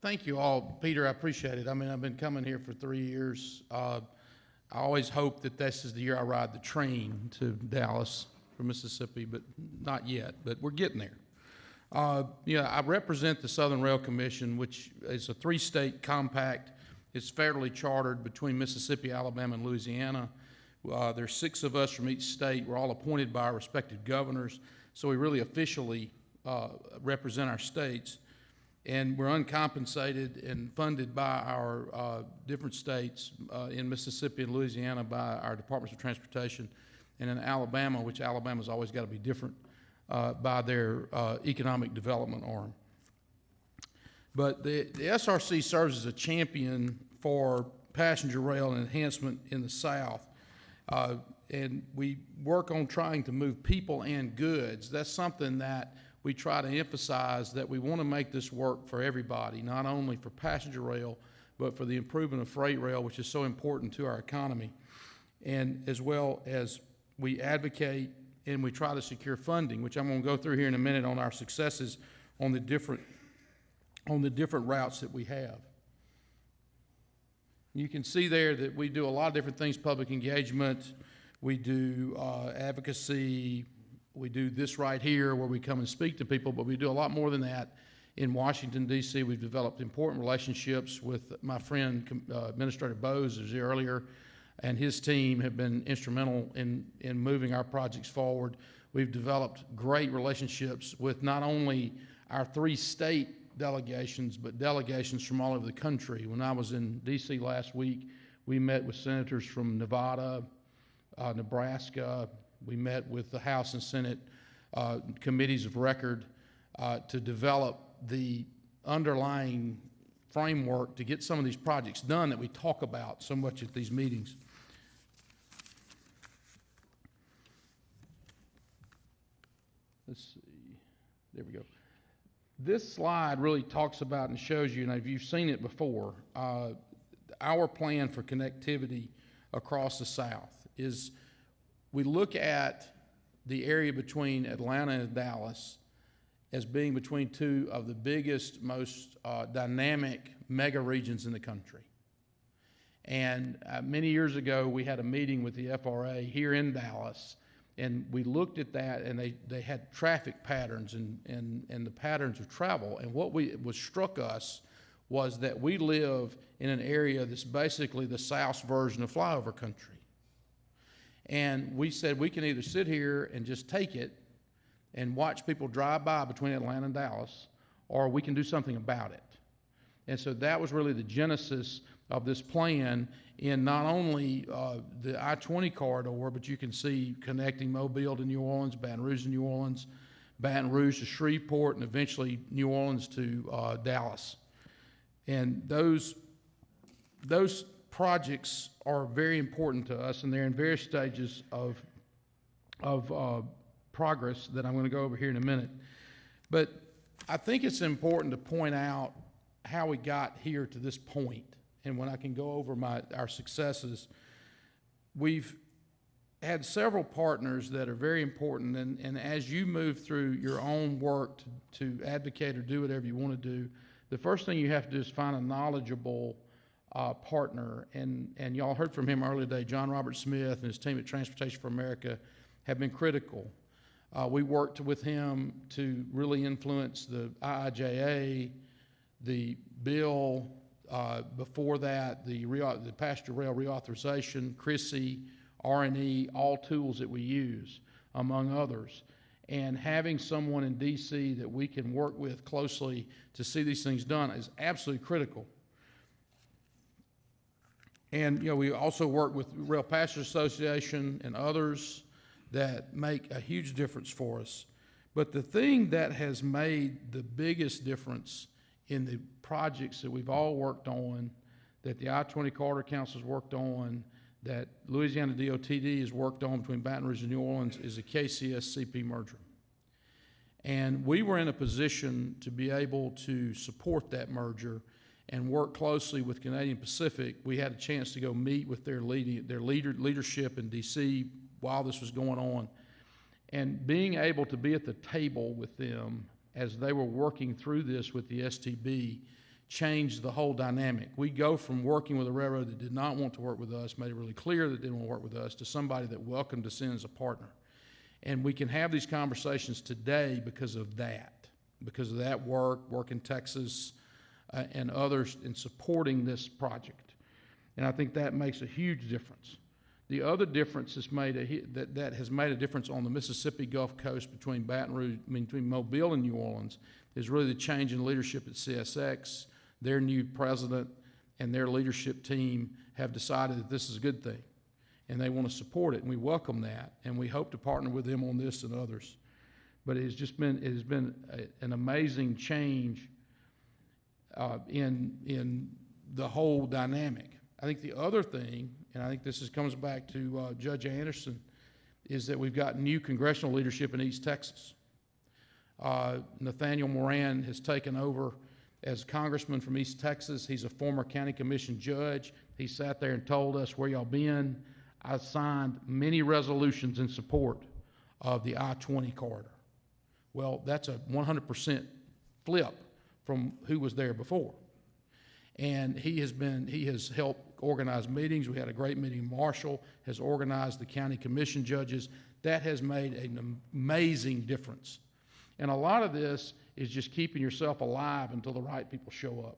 Thank you all, Peter. I appreciate it. I mean, I've been coming here for 3 years. I always hope that this is the year I ride the train to Dallas from Mississippi, but not yet. But we're getting there. I represent the Southern Rail Commission, which is a three-state compact. It's federally chartered between Mississippi, Alabama, and Louisiana. There's 6 of us from each state. We're all appointed by our respective governors, so we really officially represent our states. And we're uncompensated and funded by our different states in Mississippi and Louisiana by our Departments of Transportation, and in Alabama, which Alabama's always got to be different, by their economic development arm. But the SRC serves as a champion for passenger rail and enhancement in the South. And we work on trying to move people and goods. That's something that we try to emphasize, that we want to make this work for everybody, not only for passenger rail, but for the improvement of freight rail, which is so important to our economy. And as well as we advocate and we try to secure funding, which I'm going to go through here in a minute on our successes on the different routes that we have. You can see there that we do a lot of different things: public engagement, we do advocacy, we do this right here where we come and speak to people, but we do a lot more than that. In Washington, D.C., we've developed important relationships with my friend Administrator Bose, as earlier, and his team have been instrumental in moving our projects forward. We've developed great relationships with not only our 3 state delegations, but delegations from all over the country. When I was in D.C. last week, we met with senators from Nevada, Nebraska. We met with the House and Senate committees of record to develop the underlying framework to get some of these projects done that we talk about so much at these meetings. Let's see. There we go. This slide really talks about and shows you, and if you've seen it before, our plan for connectivity across the South is we look at the area between Atlanta and Dallas as being between 2 of the biggest, most dynamic mega regions in the country. And many years ago, we had a meeting with the FRA here in Dallas, and we looked at that, and they had traffic patterns and the patterns of travel. And what struck us was that we live in an area that's basically the South's version of flyover country. And we said we can either sit here and just take it and watch people drive by between Atlanta and Dallas, or we can do something about it. And so that was really the genesis of this plan in not only the I-20 corridor, but you can see connecting Mobile to New Orleans, Baton Rouge to New Orleans, Baton Rouge to Shreveport, and eventually New Orleans to Dallas. And those projects are very important to us, and they're in various stages of progress that I'm going to go over here in a minute. But I think it's important to point out how we got here to this point. And when I can go over our successes, we've had several partners that are very important. And as you move through your own work to advocate or do whatever you want to do, the first thing you have to do is find a knowledgeable partner. And y'all heard from him earlier today. John Robert Smith and his team at Transportation for America have been critical. We worked with him to really influence the IIJA, the bill, before that, the passenger rail reauthorization, CRISI, R&E, all tools that we use, among others. And having someone in D.C. that we can work with closely to see these things done is absolutely critical. And we also work with Rail Passengers Association and others that make a huge difference for us. But the thing that has made the biggest difference in the projects that we've all worked on, that the I-20 Corridor Council has worked on, that Louisiana DOTD has worked on between Baton Rouge and New Orleans, is the KCS-CP merger. And we were in a position to be able to support that merger and work closely with Canadian Pacific. We had a chance to go meet with their leadership in D.C. while this was going on. And being able to be at the table with them as they were working through this with the STB changed the whole dynamic. We go from working with a railroad that did not want to work with us, made it really clear that they didn't want to work with us, to somebody that welcomed us in as a partner. And we can have these conversations today because of that work in Texas and others in supporting this project. And I think that makes a huge difference. The other difference has that has made a difference on the Mississippi Gulf Coast between Baton Rouge, between Mobile and New Orleans, is really the change in leadership at CSX. Their new president and their leadership team have decided that this is a good thing, and they want to support it, and we welcome that, and we hope to partner with them on this and others. But it has been an amazing change in the whole dynamic. I think the other thing, and I think this comes back to Judge Anderson, is that we've got new congressional leadership in East Texas. Nathaniel Moran has taken over as congressman from East Texas. He's a former county commission judge. He sat there and told us, where y'all been? I signed many resolutions in support of the I-20 corridor. Well, that's a 100% flip from who was there before. And he has helped organize meetings. We had a great meeting. Marshall has organized the county commission judges. That has made an amazing difference. And a lot of this is just keeping yourself alive until the right people show up.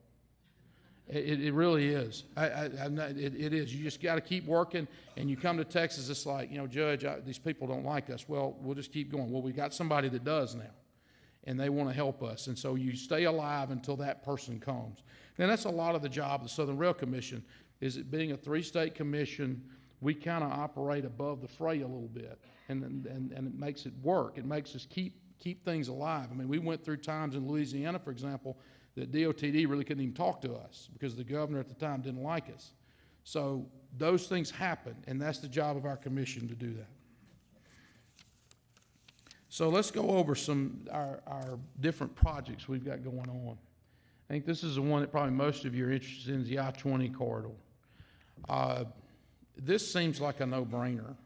It really is. It is. You just got to keep working, and you come to Texas, it's like, Judge, these people don't like us. Well, we'll just keep going. Well, we got somebody that does now, and they want to help us. And so you stay alive until that person comes. And that's a lot of the job of the Southern Rail Commission, is it being a three-state commission, we kind of operate above the fray a little bit, and it makes it work. It makes us keep things alive. I mean, we went through times in Louisiana, for example, that DOTD really couldn't even talk to us because the governor at the time didn't like us. So those things happen, and that's the job of our commission to do that. So let's go over our different projects we've got going on. I think this is the one that probably most of you are interested in, is the I-20 corridor. This seems like a no-brainer.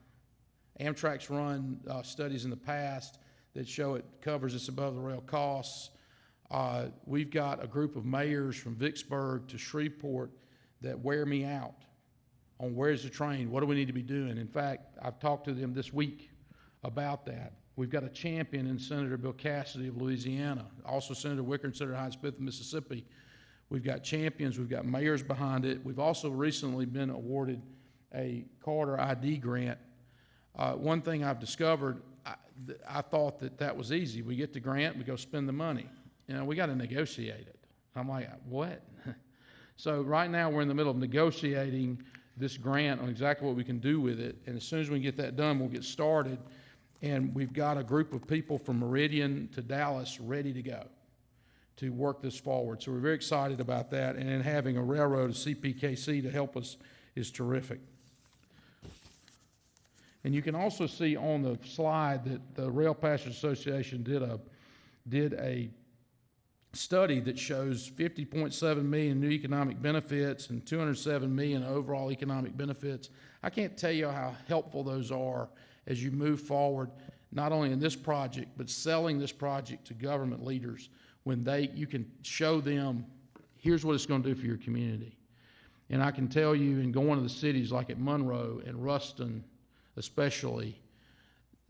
Amtrak's run studies in the past that show it covers us above the rail costs. We've got a group of mayors from Vicksburg to Shreveport that wear me out on where's the train, what do we need to be doing. In fact, I've talked to them this week about that. We've got a champion in Senator Bill Cassidy of Louisiana, also Senator Wicker and Senator Hines Smith of Mississippi. We've got champions, we've got mayors behind it. We've also recently been awarded a corridor ID grant. One thing I've discovered, I thought that was easy. We get the grant, we go spend the money. We got to negotiate it. I'm like, what? So right now we're in the middle of negotiating this grant on exactly what we can do with it. And as soon as we get that done, we'll get started. And we've got a group of people from Meridian to Dallas ready to go to work this forward. So we're very excited about that. And then having a railroad, a CPKC, to help us is terrific. And you can also see on the slide that the Rail Passengers Association did a study that shows 50.7 million new economic benefits and 207 million overall economic benefits. I can't tell you how helpful those are as you move forward, not only in this project, but selling this project to government leaders when you can show them, here's what it's going to do for your community. And I can tell you, in going to the cities like at Monroe and Ruston especially,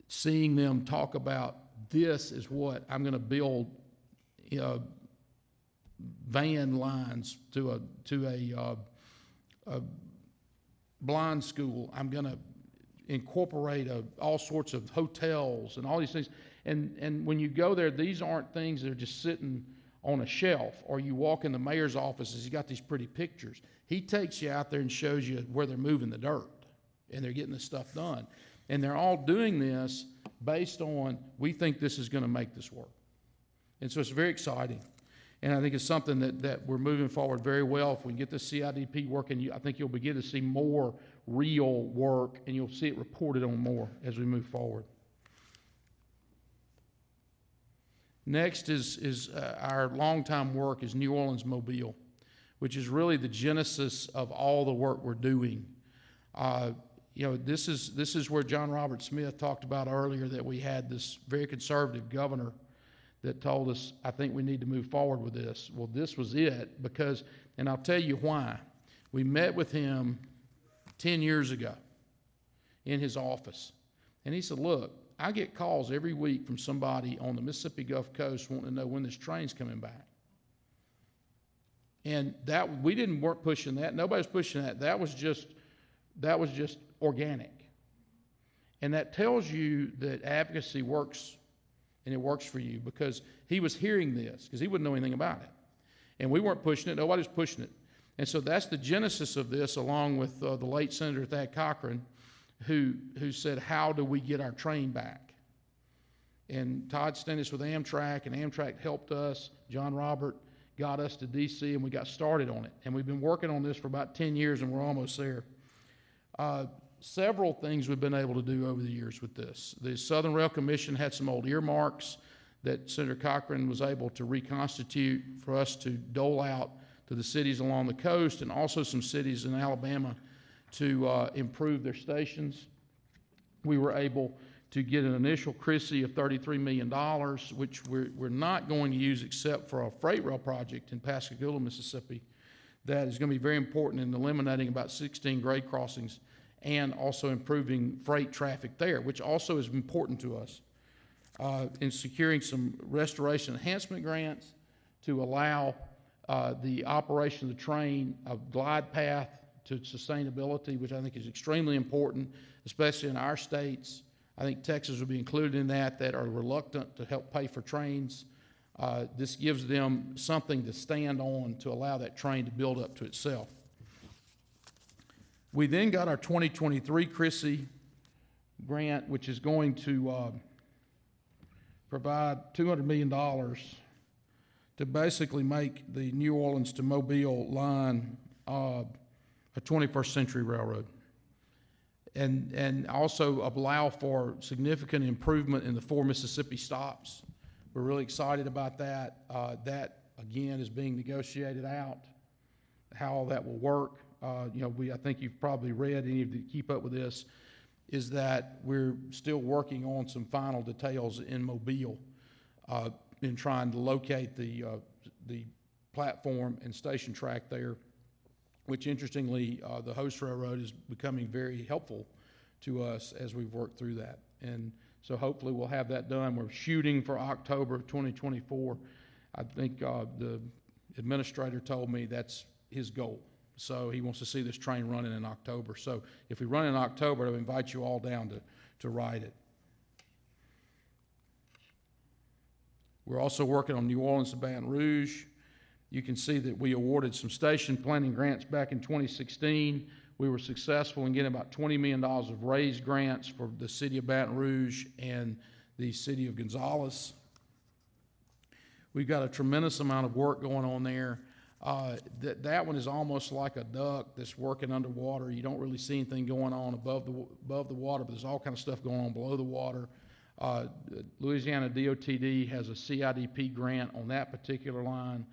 seeing them talk about, this is what I'm going to build, van lines to a blind school. I'm going to incorporate all sorts of hotels and all these things. And when you go there, these aren't things that are just sitting on a shelf, or you walk in the mayor's office, he's got these pretty pictures. He takes you out there and shows you where they're moving the dirt, and they're getting this stuff done. And they're all doing this based on, we think this is going to make this work. And so it's very exciting. And I think it's something that we're moving forward very well. If we can get the CIDP working, I think you'll begin to see more real work, and you'll see it reported on more as we move forward. Next is our longtime work is New Orleans Mobile, which is really the genesis of all the work we're doing. This is where John Robert Smith talked about earlier, that we had this very conservative governor that told us, I think we need to move forward with this. Well, this was it because, and I'll tell you why. We met with him 10 years ago in his office. And he said, look, I get calls every week from somebody on the Mississippi Gulf Coast wanting to know when this train's coming back. And that we weren't pushing that. Nobody was pushing that. That was just organic. And that tells you that advocacy works, and it works for you, because he was hearing this, because he wouldn't know anything about it. And we weren't pushing it. Nobody was pushing it. And so that's the genesis of this, along with the late Senator Thad Cochran, who said, how do we get our train back? And Todd sent us with Amtrak, and Amtrak helped us. John Robert got us to D.C., and we got started on it. And we've been working on this for about 10 years, and we're almost there. Several things we've been able to do over the years with this. The Southern Rail Commission had some old earmarks that Senator Cochran was able to reconstitute for us to dole out to the cities along the coast, and also some cities in Alabama to improve their stations. We were able to get an initial CRISI of $33 million, which we're not going to use except for a freight rail project in Pascagoula, Mississippi, that is going to be very important in eliminating about 16 grade crossings and also improving freight traffic there, which also is important to us. In securing some restoration enhancement grants to allow the operation of the train a glide path to sustainability, which I think is extremely important, especially in our states. I think Texas will be included in that are reluctant to help pay for trains. This gives them something to stand on to allow that train to build up to itself. We then got our 2023 CRISI grant, which is going to provide $200 million to basically make the New Orleans to Mobile line a 21st century railroad, and also allow for significant improvement in the 4 Mississippi stops. We're really excited about that. That, again, is being negotiated out, how all that will work. I think you've probably read, any of you that keep up with this, is that we're still working on some final details in Mobile in trying to locate the platform and station track there, which interestingly, the host railroad is becoming very helpful to us as we've worked through that. And so hopefully we'll have that done. We're shooting for October of 2024. I think the administrator told me that's his goal. So he wants to see this train running in October. So if we run in October, I'll invite you all down to ride it. We're also working on New Orleans to Baton Rouge. You can see that we awarded some station planning grants back in 2016. We were successful in getting about $20 million of raised grants for the city of Baton Rouge and the city of Gonzales. We've got a tremendous amount of work going on there. That one is almost like a duck that's working underwater. You don't really see anything going on above the water, but there's all kind of stuff going on below the water. Louisiana DOTD has a CIDP grant on that particular line,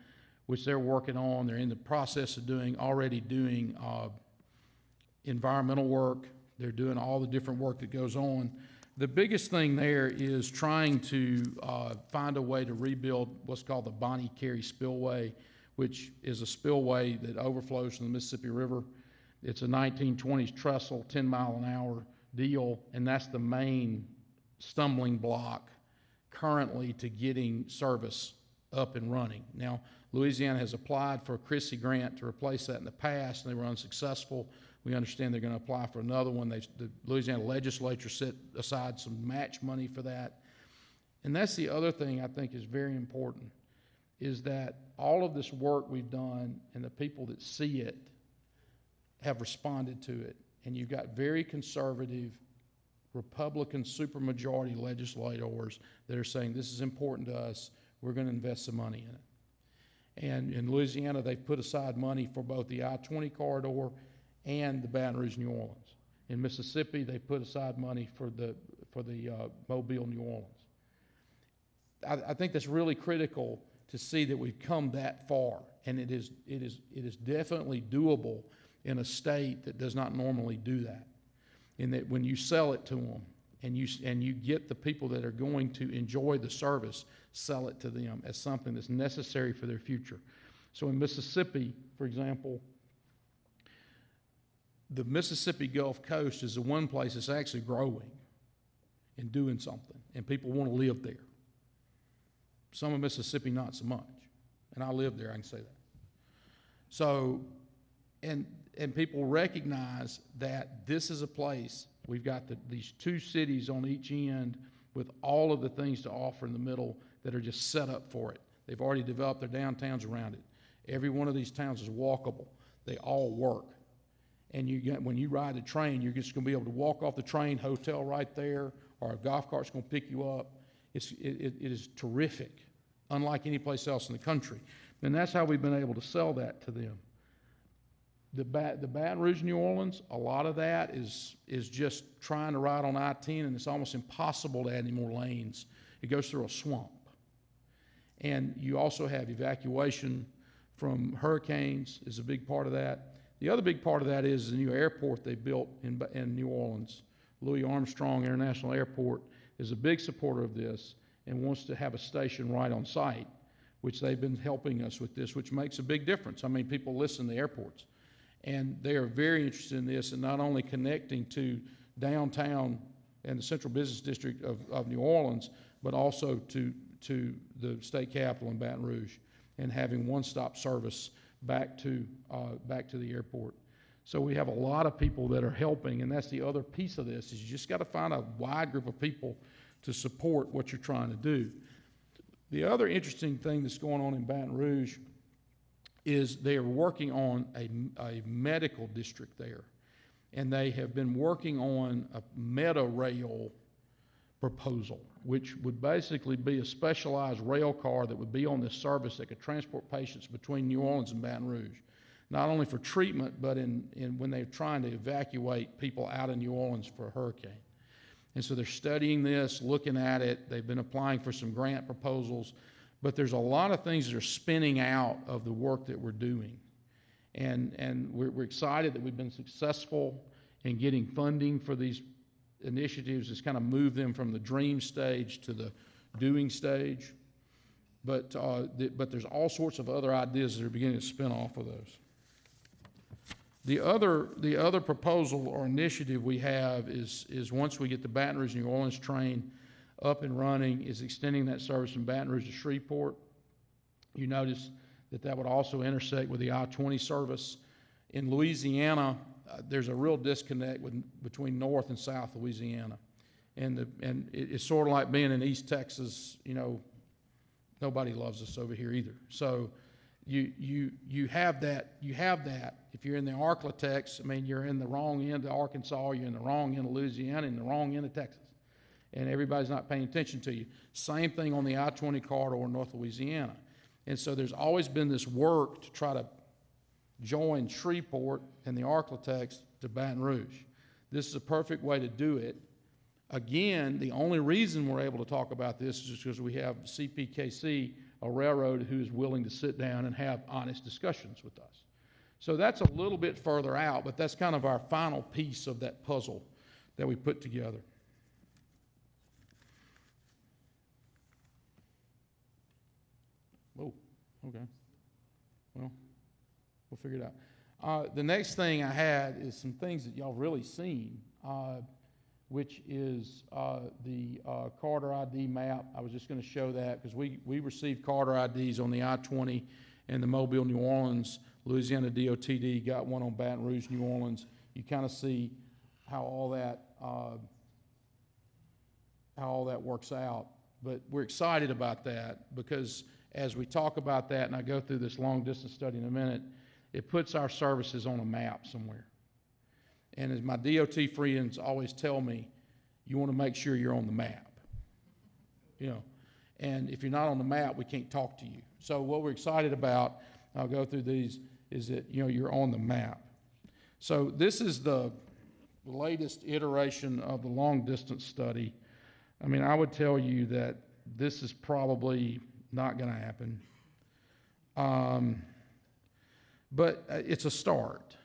which they're working on. They're in the process of already doing environmental work. They're doing all the different work that goes on. The biggest thing there is trying to find a way to rebuild what's called the Bonnie Carey Spillway, which is a spillway that overflows from the Mississippi River. It's a 1920s trestle, 10-mile-an-hour deal, and that's the main stumbling block currently to getting service up and running. Now, Louisiana has applied for a CRISI grant to replace that in the past, and they were unsuccessful. We understand they're going to apply for another one. The Louisiana legislature set aside some match money for that. And that's the other thing I think is very important, is that all of this work we've done and the people that see it have responded to it. And you've got very conservative Republican supermajority legislators that are saying this is important to us, we're going to invest some money in it. And in Louisiana, they've put aside money for both the I-20 corridor and the Baton Rouge, New Orleans. In Mississippi, they put aside money for the Mobile, New Orleans. I think that's really critical to see that we've come that far, and it is definitely doable in a state that does not normally do that. In that when you sell it to them and you get the people that are going to enjoy the service, sell it to them as something that's necessary for their future. So in Mississippi, for example, the Mississippi Gulf Coast is the one place that's actually growing and doing something, and people want to live there. Some of Mississippi, not so much. And I live there, I can say that. So, and people recognize that this is a place, we've got these two cities on each end with all of the things to offer in the middle that are just set up for it. They've already developed their downtowns around it. Every one of these towns is walkable. They all work. And when you ride the train, you're just going to be able to walk off the train, hotel right there, or a golf cart's going to pick you up. It is terrific, unlike any place else in the country. And that's how we've been able to sell that to them. The Baton Rouge, New Orleans, a lot of that is just trying to ride on I-10, and it's almost impossible to add any more lanes. It goes through a swamp. And you also have evacuation from hurricanes is a big part of that. The other big part of that is the new airport they built in New Orleans. Louis Armstrong International Airport is a big supporter of this and wants to have a station right on site, which they've been helping us with this, which makes a big difference. I mean, people listen to airports. And they are very interested in this, and not only connecting to downtown and the central business district of New Orleans, but also to the state capital in Baton Rouge, and having one-stop service back to the airport. So we have a lot of people that are helping, and that's the other piece of this, is you just got to find a wide group of people to support what you're trying to do. The other interesting thing that's going on in Baton Rouge is they are working on a medical district there, and they have been working on a meta rail proposal, which would basically be a specialized rail car that would be on this service that could transport patients between New Orleans and Baton Rouge, not only for treatment, but when they're trying to evacuate people out of New Orleans for a hurricane. And so they're studying this, looking at it. They've been applying for some grant proposals, but there's a lot of things that are spinning out of the work that we're doing. And we're excited that we've been successful in getting funding for these initiatives that's kind of moved them from the dream stage to the doing stage. But there's all sorts of other ideas that are beginning to spin off of those. The other proposal or initiative we have is once we get the Baton Rouge, New Orleans train up and running, is extending that service from Baton Rouge to Shreveport. You notice that would also intersect with the I-20 service. In Louisiana, there's a real disconnect between North and South Louisiana. And it's sort of like being in East Texas, nobody loves us over here either. So you have that. If you're in the Arklatex, you're in the wrong end of Arkansas, you're in the wrong end of Louisiana, and the wrong end of Texas. And everybody's not paying attention to you. Same thing on the I-20 corridor in North Louisiana. And so there's always been this work to try to join Shreveport and the Arklatex to Baton Rouge. This is a perfect way to do it. Again, the only reason we're able to talk about this is because we have CPKC, a railroad who is willing to sit down and have honest discussions with us. So that's a little bit further out, but that's kind of our final piece of that puzzle that we put together. Oh, okay. Well, we'll figure it out. The next thing I had is some things that y'all have really seen, which is the Carter ID map. I was just going to show that because we received Carter IDs on the I-20 and the Mobile, New Orleans. Louisiana DOTD got one on Baton Rouge, New Orleans. You kind of see how all that works out. But we're excited about that because as we talk about that, and I go through this long distance study in a minute, it puts our services on a map somewhere. And as my DOT friends always tell me, you want to make sure you're on the map. And if you're not on the map, we can't talk to you. So what we're excited about, I'll go through these, is that you're on the map. So this is the latest iteration of the long distance study. I would tell you that this is probably not going to happen. But it's a start.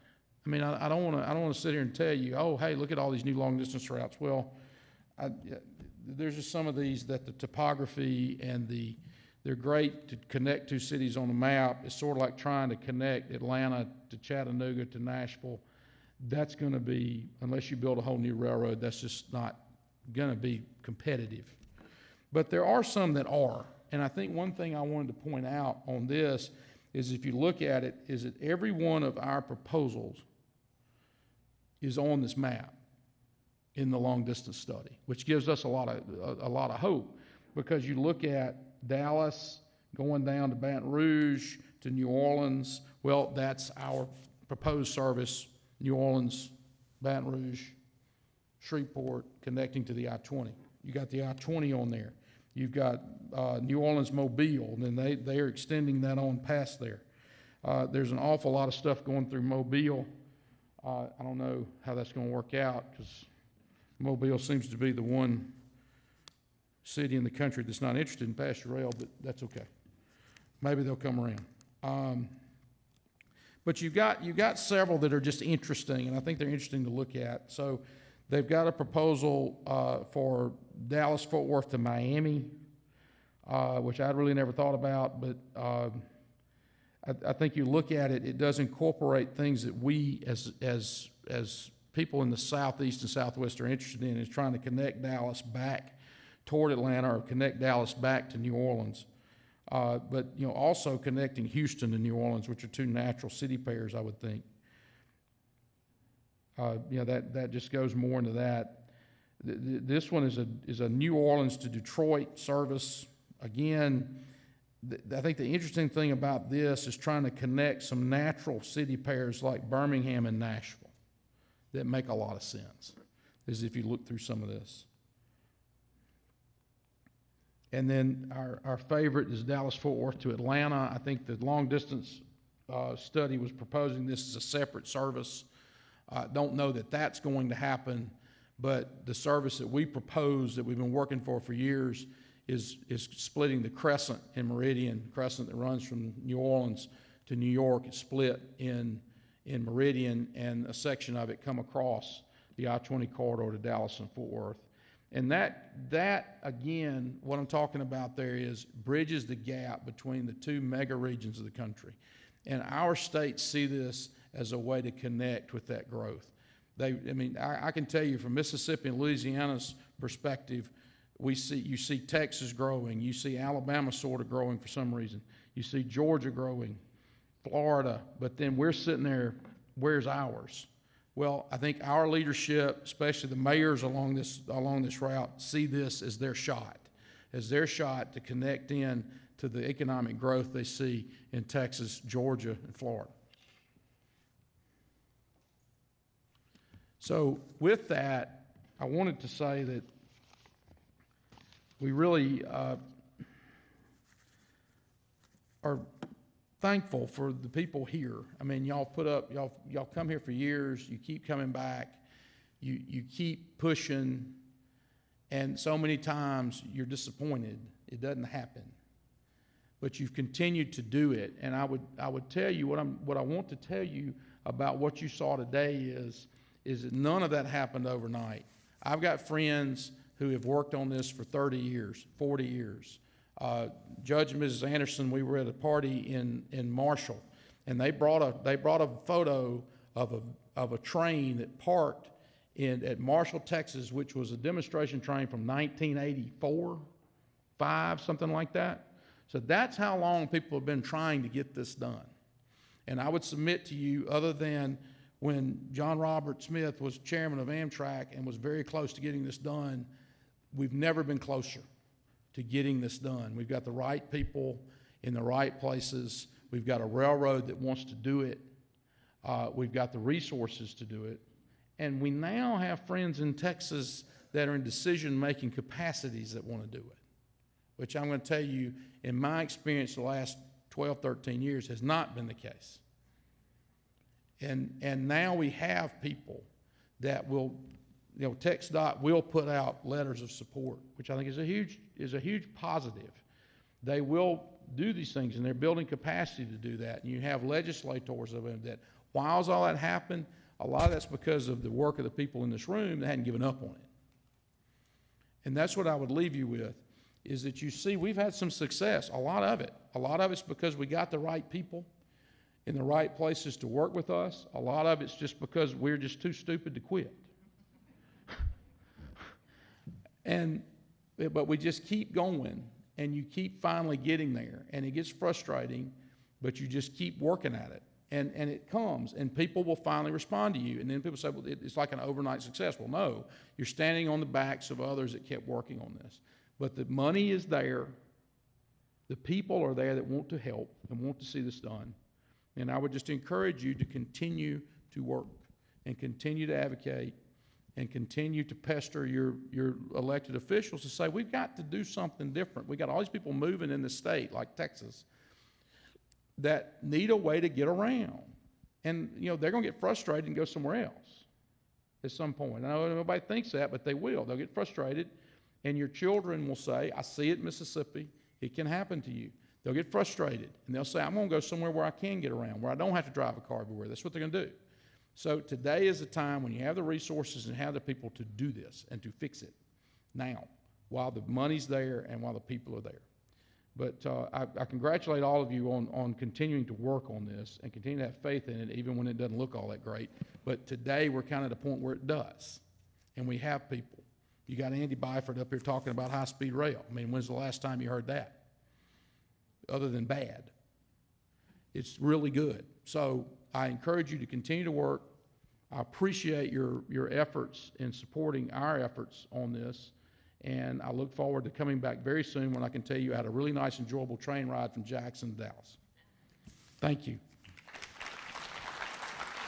I don't want to sit here and tell you, oh, hey, look at all these new long distance routes. Well, there's just some of these that the topography and they're great to connect two cities on the map. It's sort of like trying to connect Atlanta to Chattanooga to Nashville. That's going to be, unless you build a whole new railroad, that's just not going to be competitive. But there are some that are. And I think one thing I wanted to point out on this is, if you look at it, is that every one of our proposals is on this map in the long distance study, which gives us a lot of hope, because you look at Dallas going down to Baton Rouge to New Orleans. Well, that's our proposed service: New Orleans, Baton Rouge, Shreveport, connecting to the I-20. You got the I-20 on there. You've got New Orleans, Mobile, and then they are extending that on past there. There's an awful lot of stuff going through Mobile. I don't know how that's going to work out, because Mobile seems to be the one city in the country that's not interested in passenger rail, but that's okay. Maybe they'll come around. But you've got several that are just interesting, and I think they're interesting to look at. So they've got a proposal for Dallas-Fort Worth to Miami, which I'd really never thought about, but I think you look at it, it does incorporate things that we as people in the Southeast and Southwest are interested in, is trying to connect Dallas back toward Atlanta, or connect Dallas back to New Orleans. But also connecting Houston and New Orleans, which are two natural city pairs, I would think. That just goes more into that. This one is a New Orleans to Detroit service. Again, I think the interesting thing about this is trying to connect some natural city pairs like Birmingham and Nashville that make a lot of sense, as if you look through some of this. And then our favorite is Dallas-Fort Worth to Atlanta. I think the long-distance study was proposing this as a separate service. Don't know that that's going to happen, but the service that we propose, that we've been working for years, is splitting the Crescent in Meridian. Crescent that runs from New Orleans to New York is split in Meridian, and a section of it come across the I-20 corridor to Dallas and Fort Worth. And that again, what I'm talking about there is bridges the gap between the two mega regions of the country. And our states see this as a way to connect with that growth. I can tell you from Mississippi and Louisiana's perspective, you see Texas growing, you see Alabama sort of growing for some reason, you see Georgia growing, Florida, but then we're sitting there, where's ours? Well, I think our leadership, especially the mayors along this route, see this as their shot to connect in to the economic growth they see in Texas, Georgia, and Florida. So with that, I wanted to say that we really are thankful for the people here. I mean, y'all come here for years. You keep coming back. You keep pushing, and so many times you're disappointed it doesn't happen. But you've continued to do it, and I would tell you what I want to tell you about what you saw today is that none of that happened overnight. I've got friends who have worked on this for 30 years, 40 years. Judge and Mrs. Anderson, we were at a party in Marshall, and they brought a photo of a train that parked at Marshall, Texas, which was a demonstration train from 1984, 5, something like that. So that's how long people have been trying to get this done. And I would submit to you, other than when John Robert Smith was chairman of Amtrak and was very close to getting this done, we've never been closer to getting this done. We've got the right people in the right places. We've got a railroad that wants to do it. We've got the resources to do it. And we now have friends in Texas that are in decision-making capacities that want to do it, which I'm going to tell you, in my experience the last 12, 13 years, has not been the case. And now we have people that will, TxDOT will put out letters of support, which I think is a huge positive. They will do these things, and they're building capacity to do that. And you have legislators of them that, while all that happened, a lot of that's because of the work of the people in this room that hadn't given up on it. And that's what I would leave you with, is that you see we've had some success, a lot of it. A lot of it's because we got the right people in the right places to work with us. A lot of it's just because we're just too stupid to quit. But we just keep going, and you keep finally getting there, and it gets frustrating, but you just keep working at it. And it comes, and people will finally respond to you. And then people say, well, it's like an overnight success. Well, no, you're standing on the backs of others that kept working on this. But the money is there. The people are there that want to help and want to see this done. And I would just encourage you to continue to work and continue to advocate and continue to pester your elected officials to say, we've got to do something different. We've got all these people moving in the state, like Texas, that need a way to get around. And, they're going to get frustrated and go somewhere else at some point. I know nobody thinks that, but they will. They'll get frustrated, and your children will say, I see it in Mississippi. It can happen to you. They'll get frustrated, and they'll say, I'm going to go somewhere where I can get around, where I don't have to drive a car everywhere. That's what they're going to do. So today is the time when you have the resources and have the people to do this and to fix it now, while the money's there and while the people are there. But I congratulate all of you on continuing to work on this and continue to have faith in it, even when it doesn't look all that great. But today we're kind of at the point where it does, and we have people. You got Andy Byford up here talking about high-speed rail. I mean, when's the last time you heard that? Other than bad. It's really good. So I encourage you to continue to work. I appreciate your efforts in supporting our efforts on this. And I look forward to coming back very soon when I can tell you I had a really nice, enjoyable train ride from Jackson to Dallas. Thank you.